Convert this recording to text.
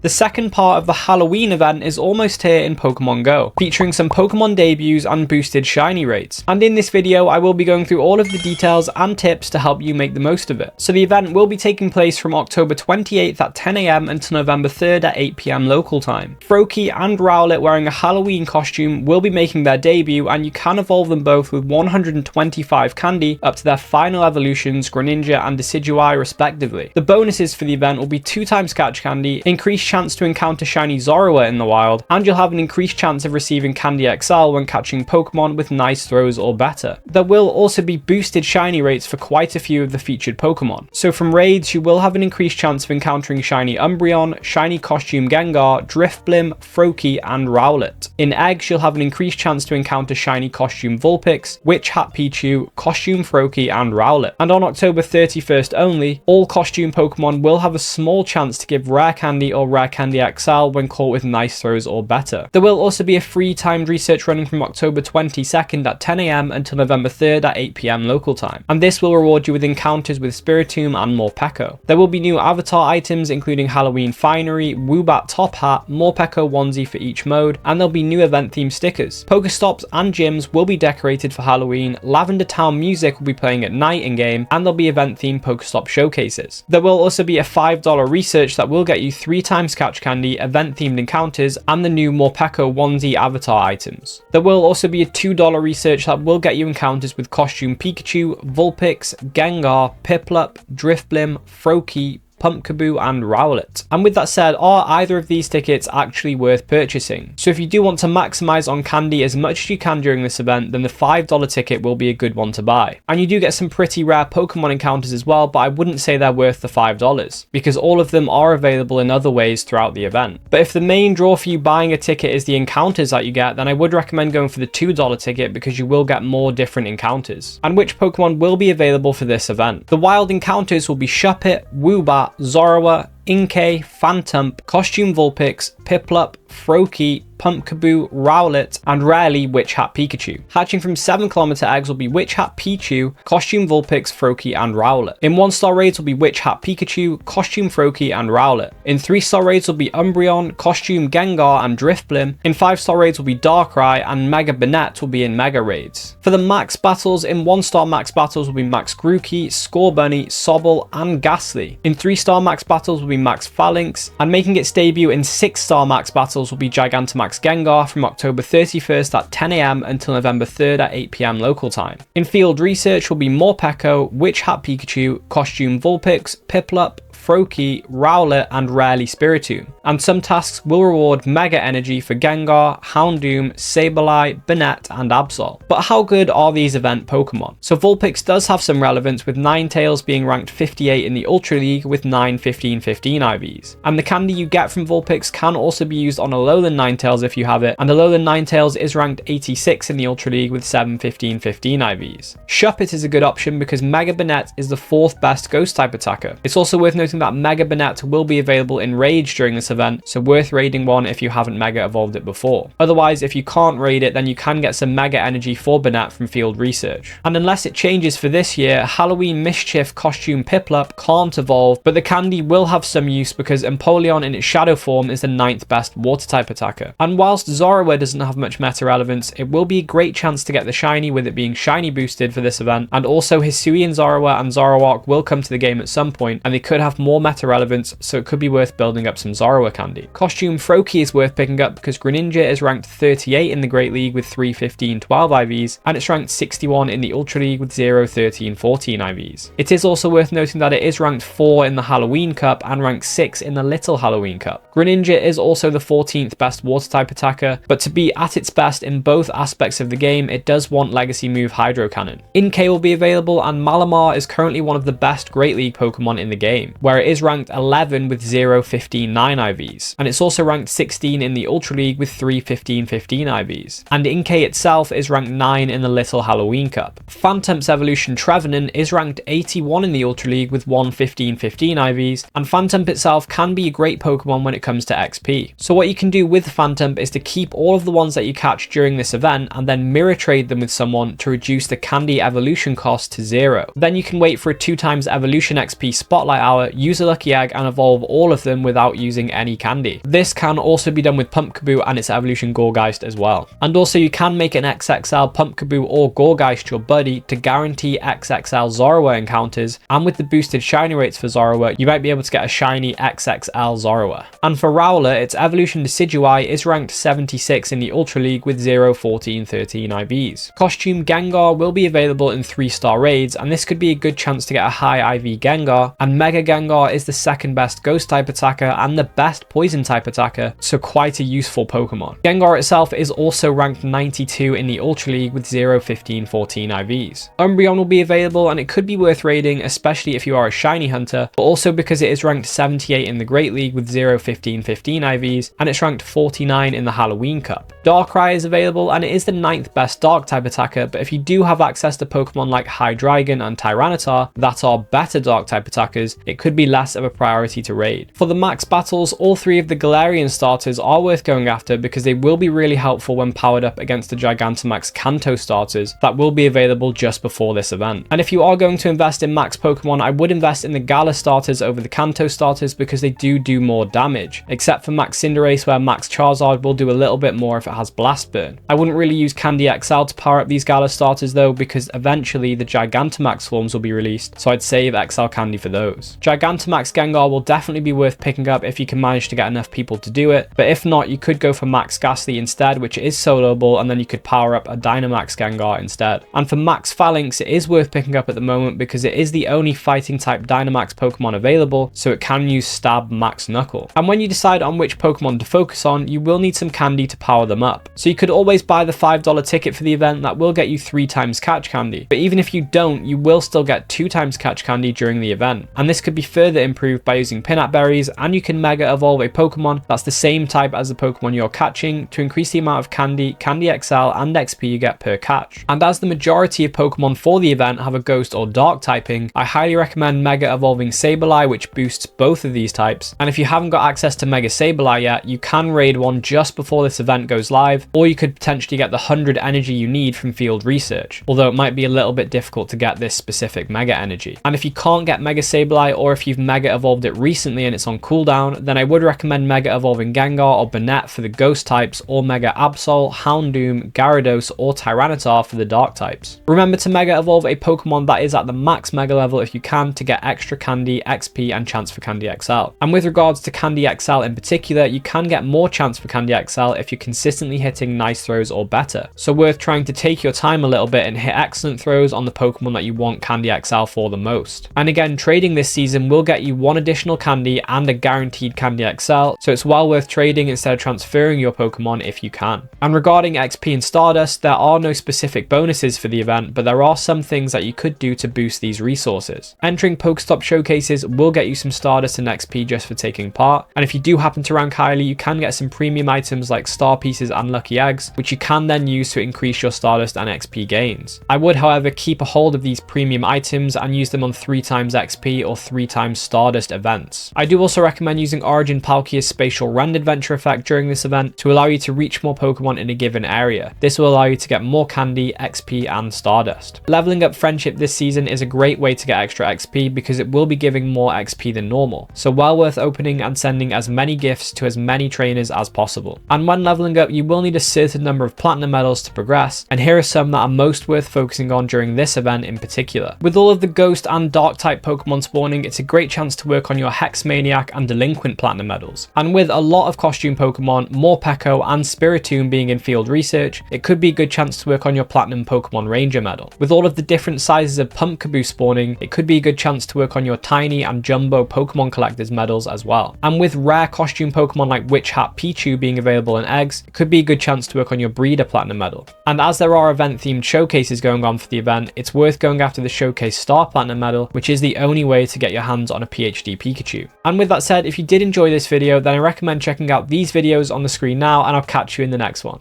The second part of the Halloween event is almost here in Pokemon Go, featuring some Pokemon debuts and boosted shiny rates. And in this video, I will be going through all of the details and tips to help you make the most of it. So the event will be taking place from October 28th at 10 AM until November 3rd at 8 PM local time. Froakie and Rowlet wearing a Halloween costume will be making their debut, and you can evolve them both with 125 candy up to their final evolutions, Greninja and Decidueye respectively. The bonuses for the event will be 2 times catch candy, increased chance to encounter shiny Zorua in the wild, and you'll have an increased chance of receiving Candy XL when catching Pokemon with nice throws or better. There will also be boosted shiny rates for quite a few of the featured Pokemon. So from raids, you will have an increased chance of encountering shiny Umbreon, shiny costume Gengar, Drifblim, Froakie, and Rowlet. In eggs, you'll have an increased chance to encounter shiny costume Vulpix, Witch Hat Pichu, costume Froakie, and Rowlet. And on October 31st only, all costume Pokemon will have a small chance to give rare candy or rare candy XL when caught with nice throws or better. There will also be a free timed research running from October 22nd at 10 AM until November 3rd at 8 PM local time, and this will reward you with encounters with Spiritomb and Morpeko. There will be new avatar items including Halloween Finery, Woobat Top Hat, Morpeko onesie for each mode, and there'll be new event themed stickers. Pokestops and gyms will be decorated for Halloween, Lavender Town music will be playing at night in game, and there'll be event themed Pokestop showcases. There will also be a $5 research that will get you 3 times catch candy, event themed encounters, and the new Morpeko onesie avatar items. There will also be a $2 research that will get you encounters with costume Pikachu, Vulpix, Gengar, Piplup, Drifblim, Froakie, Pumpkaboo, and Rowlet. And with that said, are either of these tickets actually worth purchasing? So if you do want to maximize on candy as much as you can during this event, then the $5 ticket will be a good one to buy. And you do get some pretty rare Pokemon encounters as well, but I wouldn't say they're worth the $5 because all of them are available in other ways throughout the event. But if the main draw for you buying a ticket is the encounters that you get, then I would recommend going for the $2 ticket because you will get more different encounters. And which Pokemon will be available for this event? The wild encounters will be Shuppet, Woobat, Zorua, Inkay, Phantump, Costume Vulpix, Piplup, Froakie, Pumpkaboo, Rowlet, and rarely Witch Hat Pikachu. Hatching from 7km eggs will be Witch Hat Pichu, Costume Vulpix, Froakie, and Rowlet. In 1-star raids will be Witch Hat Pikachu, Costume Froakie, and Rowlet. In 3-star raids will be Umbreon, Costume Gengar, and Drifblim. In 5-star raids will be Darkrai, and Mega Banette will be in Mega raids. For the max battles, in 1-star max battles will be Max Grookey, Scorbunny, Sobble, and Ghastly. In 3-star max battles will be Max Phalanx, and making its debut in 6-star max battles will be Gigantamax Gengar from October 31st at 10 AM until November 3rd at 8 PM local time. In field research will be Morpeko, Witch Hat Pikachu, Costume Vulpix, Piplup, Froakie, Rowlet, and rarely Spiritomb. And some tasks will reward Mega Energy for Gengar, Houndoom, Sableye, Banette, and Absol. But how good are these event Pokemon? So Vulpix does have some relevance, with Ninetales being ranked 58 in the Ultra League with 9 15-15 IVs. And the candy you get from Vulpix can also be used on Alolan Ninetales if you have it, and Alolan Ninetales is ranked 86 in the Ultra League with 7 15-15 IVs. Shuppet is a good option because Mega Banette is the 4th best Ghost type attacker. It's also worth noting that Mega Banette will be available in Rage during this event, so worth raiding one if you haven't Mega Evolved it before. Otherwise, if you can't raid it, then you can get some Mega Energy for Banette from field research. And unless it changes for this year, Halloween Mischief costume Piplup can't evolve, but the candy will have some use because Empoleon in its shadow form is the 9th best water type attacker. And whilst Zorua doesn't have much meta relevance, it will be a great chance to get the shiny with it being shiny boosted for this event, and also Hisuian Zorua and Zoroark will come to the game at some point, and they could have more meta relevance, so it could be worth building up some Zorua candy. Costume Froakie is worth picking up because Greninja is ranked 38 in the Great League with 3 15-12 IVs, and it's ranked 61 in the Ultra League with 0 13-14 IVs. It is also worth noting that it is ranked 4 in the Halloween Cup and ranked 6 in the Little Halloween Cup. Greninja is also the 14th best water type attacker, but to be at its best in both aspects of the game, it does want legacy move Hydro Cannon. Inkay will be available, and Malamar is currently one of the best Great League Pokemon in the game, where it is ranked 11 with 0 15-9 IVs, and it's also ranked 16 in the Ultra League with 3 15-15 IVs. And Inkay itself is ranked 9 in the Little Halloween Cup. Phantump's evolution Trevenant is ranked 81 in the Ultra League with 1 15-15 IVs, and Phantump itself can be a great Pokemon when it comes to XP. So what you can do with Phantump is to keep all of the ones that you catch during this event and then mirror trade them with someone to reduce the candy evolution cost to 0. Then you can wait for a 2 times evolution XP spotlight hour use a lucky egg and evolve all of them without using any candy. This can also be done with Pumpkaboo and its evolution Gourgeist as well. And also you can make an XXL Pumpkaboo or Gourgeist your buddy to guarantee XXL Zorua encounters, and with the boosted shiny rates for Zorua, you might be able to get a shiny XXL Zorua. And for Rowlet, its evolution Decidueye is ranked 76 in the Ultra League with 0, 14, 13 IVs. Costume Gengar will be available in 3-star raids, and this could be a good chance to get a high IV Gengar, and Mega Gengar is the second best Ghost type attacker and the best Poison type attacker, so quite a useful Pokemon. Gengar itself is also ranked 92 in the Ultra League with 0, 15, 14 IVs. Umbreon will be available, and it could be worth raiding, especially if you are a shiny hunter, but also because it is ranked 78 in the Great League with 0, 15, 15 IVs, and it's ranked 49 in the Halloween Cup. Darkrai is available, and it is the 9th best Dark type attacker, but if you do have access to Pokemon like Hydreigon and Tyranitar that are better Dark type attackers, it could be less of a priority to raid. For the max battles, all 3 of the Galarian starters are worth going after because they will be really helpful when powered up against the Gigantamax Kanto starters that will be available just before this event. And if you are going to invest in max Pokemon, I would invest in the Gala starters over the Kanto starters because they do more damage, except for Max Cinderace where Max Charizard will do a little bit more if it has Blast Burn. I wouldn't really use Candy XL to power up these Gala starters though, because eventually the Gigantamax forms will be released, so I'd save XL Candy for those. Gigantamax Gengar will definitely be worth picking up if you can manage to get enough people to do it, but if not, you could go for Max Ghastly instead, which is soloable, and then you could power up a Dynamax Gengar instead. And for Max Phalanx, it is worth picking up at the moment because it is the only fighting type Dynamax Pokemon available, so it can use Stab Max Knuckle. And when you decide on which Pokemon to focus on, you will need some candy to power them up. So you could always buy the $5 ticket for the event that will get you 3 times catch candy, but even if you don't, you will still get 2 times catch candy during the event. And this could be further improved by using Pinap Berries, and you can Mega Evolve a Pokemon that's the same type as the Pokemon you're catching to increase the amount of candy, Candy XL, and XP you get per catch. And as the majority of Pokemon for the event have a Ghost or Dark typing, I highly recommend Mega Evolving Sableye, which boosts both of these types. And if you haven't got access to Mega Sableye yet, you can raid one just before this event goes live, or you could potentially get the 100 energy you need from field research, although it might be a little bit difficult to get this specific Mega energy. And if you can't get Mega Sableye, or if you've Mega Evolved it recently and it's on cooldown, then I would recommend Mega Evolving Gengar or Banette for the Ghost types, or Mega Absol, Houndoom, Gyarados, or Tyranitar for the Dark types. Remember to Mega Evolve a Pokemon that is at the max Mega level if you can, to get extra candy, XP, and chance for Candy XL. And with regards to Candy XL in particular, you can get more chance for Candy XL if you're consistently hitting nice throws or better. So worth trying to take your time a little bit and hit excellent throws on the Pokemon that you want Candy XL for the most. And again, trading this season will get you 1 additional candy and a guaranteed Candy XL, so it's well worth trading instead of transferring your Pokemon if you can. And regarding XP and Stardust, there are no specific bonuses for the event, but there are some things that you could do to boost these resources. Entering Pokestop showcases will get you some Stardust and XP just for taking part, and if you do happen to rank highly, you can get some premium items like Star Pieces and Lucky Eggs, which you can then use to increase your Stardust and XP gains. I would, however, keep a hold of these premium items and use them on 3 times XP or 3 times Stardust events. I do also recommend using Origin Palkia's Spatial Rend Adventure effect during this event to allow you to reach more Pokemon in a given area. This will allow you to get more candy, XP, and Stardust. Leveling up Friendship this season is a great way to get extra XP because it will be giving more XP than normal, so well worth opening and sending as many gifts to as many trainers as possible. And when leveling up, you will need a certain number of platinum medals to progress, and here are some that are most worth focusing on during this event in particular. With all of the Ghost and Dark type Pokemon spawning, it's a great chance to work on your Hex Maniac and Delinquent platinum medals. And with a lot of costume Pokemon, Morpeko and Spiritomb being in field research, it could be a good chance to work on your platinum Pokemon Ranger medal. With all of the different sizes of Pumpkaboo spawning, it could be a good chance to work on your Tiny and Jumbo Pokemon Collectors medals as well. And with rare costume Pokemon like Witch Hat Pichu being available in eggs, it could be a good chance to work on your Breeder platinum medal. And as there are event themed showcases going on for the event, it's worth going after the Showcase Star platinum medal, which is the only way to get your hands on a PhD Pikachu. And with that said, if you did enjoy this video, then I recommend checking out these videos on the screen now, and I'll catch you in the next one.